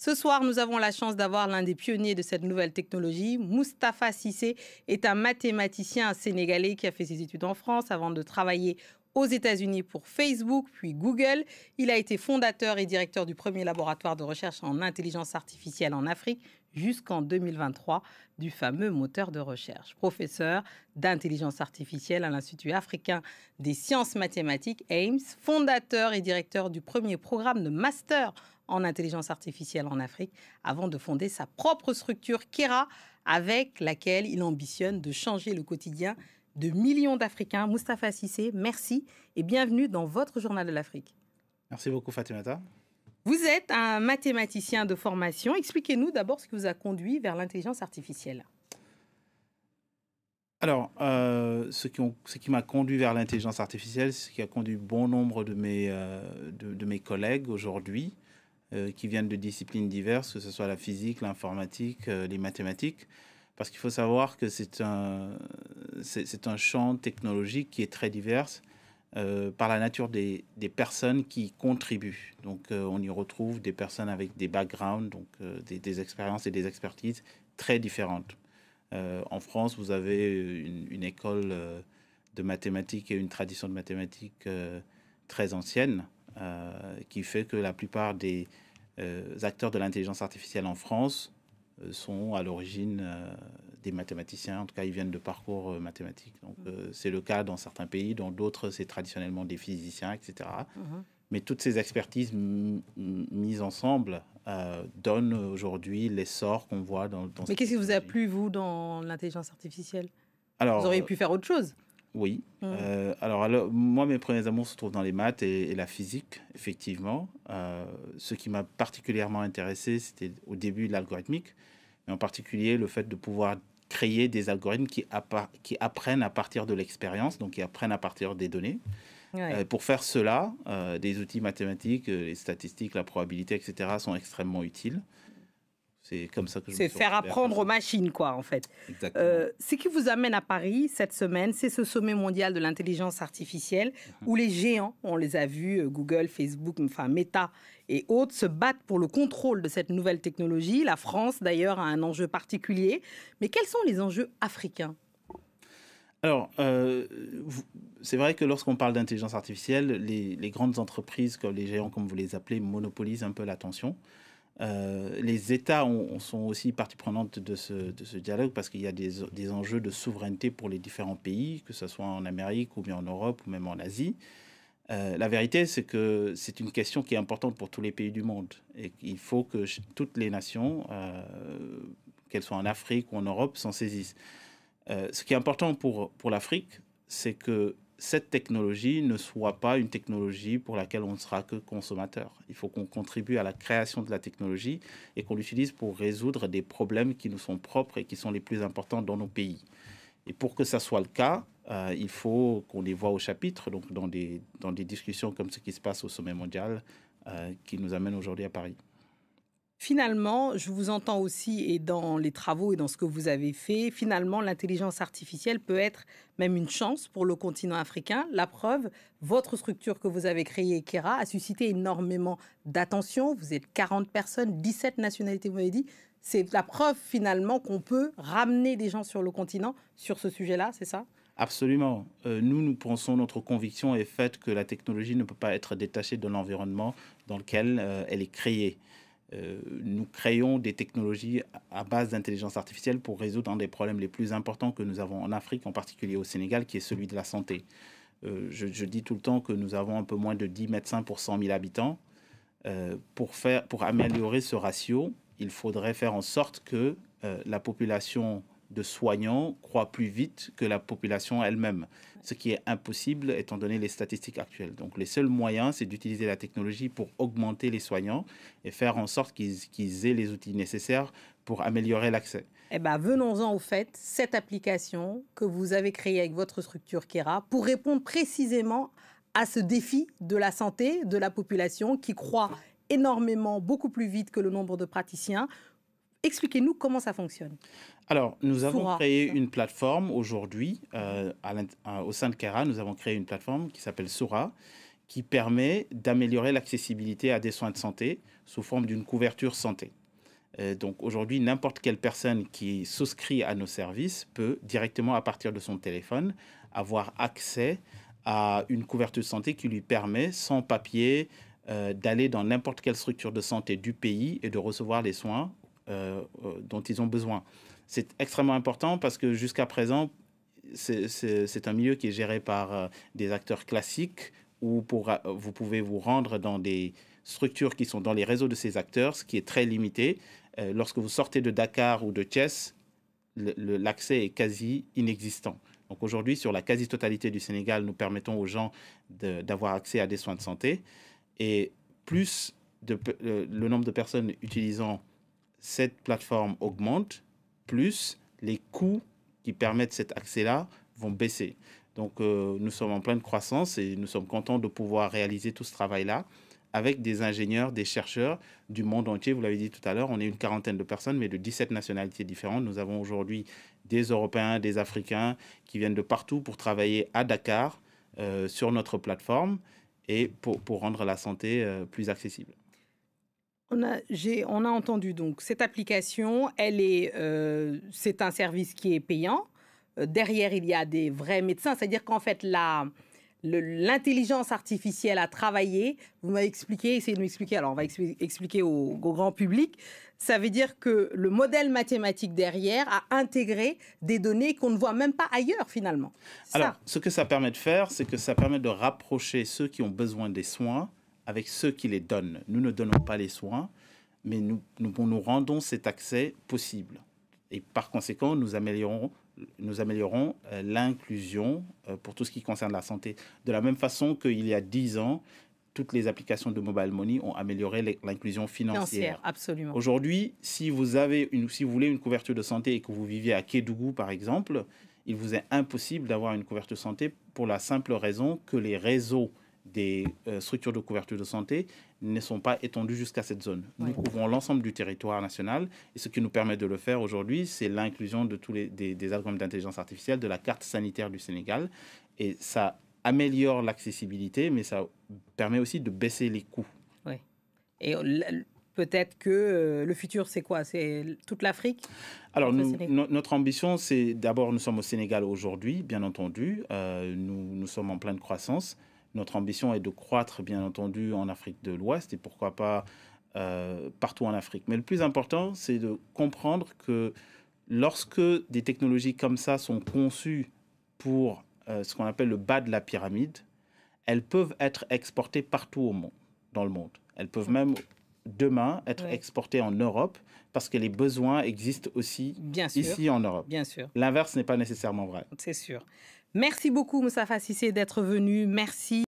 Ce soir, nous avons la chance d'avoir l'un des pionniers de cette nouvelle technologie. Moustapha Cissé est un mathématicien sénégalais qui a fait ses études en France avant de travailler aux États-Unis pour Facebook, puis Google. Il a été fondateur et directeur du premier laboratoire de recherche en intelligence artificielle en Afrique jusqu'en 2023 du fameux moteur de recherche. Professeur d'intelligence artificielle à l'Institut africain des sciences mathématiques, AIMS, fondateur et directeur du premier programme de master en intelligence artificielle en Afrique, avant de fonder sa propre structure Kera, avec laquelle il ambitionne de changer le quotidien de millions d'Africains. Moustapha Cissé, merci et bienvenue dans votre Journal de l'Afrique. Merci beaucoup Fatimata. Vous êtes un mathématicien de formation. Expliquez-nous d'abord ce qui vous a conduit vers l'intelligence artificielle. Alors, ce qui m'a conduit vers l'intelligence artificielle, c'est ce qui a conduit bon nombre de mes collègues aujourd'hui, qui viennent de disciplines diverses, que ce soit la physique, l'informatique, les mathématiques, parce qu'il faut savoir que c'est un champ technologique qui est très divers par la nature des personnes qui contribuent. Donc, on y retrouve des personnes avec des backgrounds, donc des expériences et des expertises très différentes. En France, vous avez une école de mathématiques et une tradition de mathématiques très ancienne, qui fait que la plupart des acteurs de l'intelligence artificielle en France sont à l'origine des mathématiciens. En tout cas, ils viennent de parcours mathématiques. Donc, c'est le cas dans certains pays, dans d'autres, c'est traditionnellement des physiciens, etc. Mais toutes ces expertises mises ensemble donnent aujourd'hui l'essor qu'on voit dans Mais qu'est-ce qui vous a plu, vous, dans l'intelligence artificielle? Alors, vous auriez pu faire autre chose. Oui. Alors, moi, mes premiers amours se trouvent dans les maths et la physique, effectivement. Ce qui m'a particulièrement intéressé, c'était au début de l'algorithmique, mais en particulier le fait de pouvoir créer des algorithmes qui apprennent à partir de l'expérience, donc qui apprennent à partir des données. Ouais. Pour faire cela, des outils mathématiques, les statistiques, la probabilité, etc., sont extrêmement utiles. C'est comme ça que je me suis faire apprendre aux machines, quoi, en fait. Exactement. Ce qui vous amène à Paris cette semaine, c'est ce sommet mondial de l'intelligence artificielle où les géants, on les a vus, Google, Facebook, enfin Meta et autres, se battent pour le contrôle de cette nouvelle technologie. La France, d'ailleurs, a un enjeu particulier. Mais quels sont les enjeux africains ? Alors, c'est vrai que lorsqu'on parle d'intelligence artificielle, les grandes entreprises, comme les géants, comme vous les appelez, monopolisent un peu l'attention. Les États sont aussi partie prenante de ce dialogue parce qu'il y a des enjeux de souveraineté pour les différents pays, que ce soit en Amérique ou bien en Europe ou même en Asie. La vérité, c'est que c'est une question qui est importante pour tous les pays du monde et qu'il faut que toutes les nations, qu'elles soient en Afrique ou en Europe, s'en saisissent. Ce qui est important pour l'Afrique, c'est que cette technologie ne soit pas une technologie pour laquelle on ne sera que consommateur. Il faut qu'on contribue à la création de la technologie et qu'on l'utilise pour résoudre des problèmes qui nous sont propres et qui sont les plus importants dans nos pays. Et pour que ça soit le cas, il faut qu'on les voit au chapitre, donc dans des discussions comme ce qui se passe au sommet mondial qui nous amène aujourd'hui à Paris. Finalement, je vous entends aussi, et dans les travaux et dans ce que vous avez fait, finalement, l'intelligence artificielle peut être même une chance pour le continent africain. La preuve, votre structure que vous avez créée, Kera, a suscité énormément d'attention. Vous êtes 40 personnes, 17 nationalités, vous m'avez dit. C'est la preuve, finalement, qu'on peut ramener des gens sur le continent sur ce sujet-là, c'est ça ? Absolument. Nous pensons, notre conviction est faite que la technologie ne peut pas être détachée de l'environnement dans lequel elle est créée. Nous créons des technologies à base d'intelligence artificielle pour résoudre un des problèmes les plus importants que nous avons en Afrique, en particulier au Sénégal, qui est celui de la santé. Je dis tout le temps que nous avons un peu moins de 10 médecins pour 100 000 habitants. Pour améliorer ce ratio, il faudrait faire en sorte que la population de soignants croît plus vite que la population elle-même, ce qui est impossible étant donné les statistiques actuelles. Donc les seuls moyens, c'est d'utiliser la technologie pour augmenter les soignants et faire en sorte qu'ils aient les outils nécessaires pour améliorer l'accès. Eh bien, venons-en au fait, cette application que vous avez créée avec votre structure Kera pour répondre précisément à ce défi de la santé de la population qui croît énormément, beaucoup plus vite que le nombre de praticiens. Expliquez-nous comment ça fonctionne. Alors, nous avons créé une plateforme aujourd'hui, au sein de Kera, nous avons créé une plateforme qui s'appelle Sura, qui permet d'améliorer l'accessibilité à des soins de santé sous forme d'une couverture santé. Donc aujourd'hui, n'importe quelle personne qui souscrit à nos services peut directement à partir de son téléphone avoir accès à une couverture santé qui lui permet, sans papier, d'aller dans n'importe quelle structure de santé du pays et de recevoir les soins dont ils ont besoin. C'est extrêmement important parce que jusqu'à présent, c'est un milieu qui est géré par des acteurs classiques où vous pouvez vous rendre dans des structures qui sont dans les réseaux de ces acteurs, ce qui est très limité. Lorsque vous sortez de Dakar ou de Thiès, l'accès est quasi inexistant. Donc aujourd'hui, sur la quasi-totalité du Sénégal, nous permettons aux gens d'avoir accès à des soins de santé. Et plus le nombre de personnes utilisant cette plateforme augmente, plus les coûts qui permettent cet accès-là vont baisser. Donc nous sommes en pleine croissance et nous sommes contents de pouvoir réaliser tout ce travail-là avec des ingénieurs, des chercheurs du monde entier. Vous l'avez dit tout à l'heure, on est une quarantaine de personnes, mais de 17 nationalités différentes. Nous avons aujourd'hui des Européens, des Africains qui viennent de partout pour travailler à Dakar sur notre plateforme et pour rendre la santé plus accessible. On a entendu donc cette application, c'est un service qui est payant. Derrière, il y a des vrais médecins, c'est-à-dire qu'en fait, l'intelligence artificielle a travaillé. Vous m'avez expliqué, essayez de m'expliquer. Alors, on va expliquer au grand public. Ça veut dire que le modèle mathématique derrière a intégré des données qu'on ne voit même pas ailleurs, finalement. Alors, ce que ça permet de faire, c'est que ça permet de rapprocher ceux qui ont besoin des soins avec ceux qui les donnent. Nous ne donnons pas les soins, mais nous rendons cet accès possible. Et par conséquent, nous améliorons l'inclusion pour tout ce qui concerne la santé. De la même façon qu'il y a 10 ans, toutes les applications de mobile money ont amélioré l'inclusion financière. Absolument. Aujourd'hui, si vous voulez une couverture de santé et que vous viviez à Kédougou, par exemple, il vous est impossible d'avoir une couverture de santé pour la simple raison que les réseaux des structures de couverture de santé ne sont pas étendues jusqu'à cette zone. Oui. Nous couvrons l'ensemble du territoire national et ce qui nous permet de le faire aujourd'hui, c'est l'inclusion de des algorithmes d'intelligence artificielle de la carte sanitaire du Sénégal et ça améliore l'accessibilité, mais ça permet aussi de baisser les coûts. Oui. Et peut-être que le futur, c'est quoi? C'est toute l'Afrique? Alors, notre ambition, c'est d'abord, nous sommes au Sénégal aujourd'hui, bien entendu. Nous sommes en pleine croissance. Notre ambition est de croître, bien entendu, en Afrique de l'Ouest et pourquoi pas partout en Afrique. Mais le plus important, c'est de comprendre que lorsque des technologies comme ça sont conçues pour ce qu'on appelle le bas de la pyramide, elles peuvent être exportées partout dans le monde. Elles peuvent même, demain, être exportées en Europe parce que les besoins existent aussi ici en Europe. Bien sûr. L'inverse n'est pas nécessairement vrai. C'est sûr. Merci beaucoup, Moustapha Cissé, d'être venu. Merci.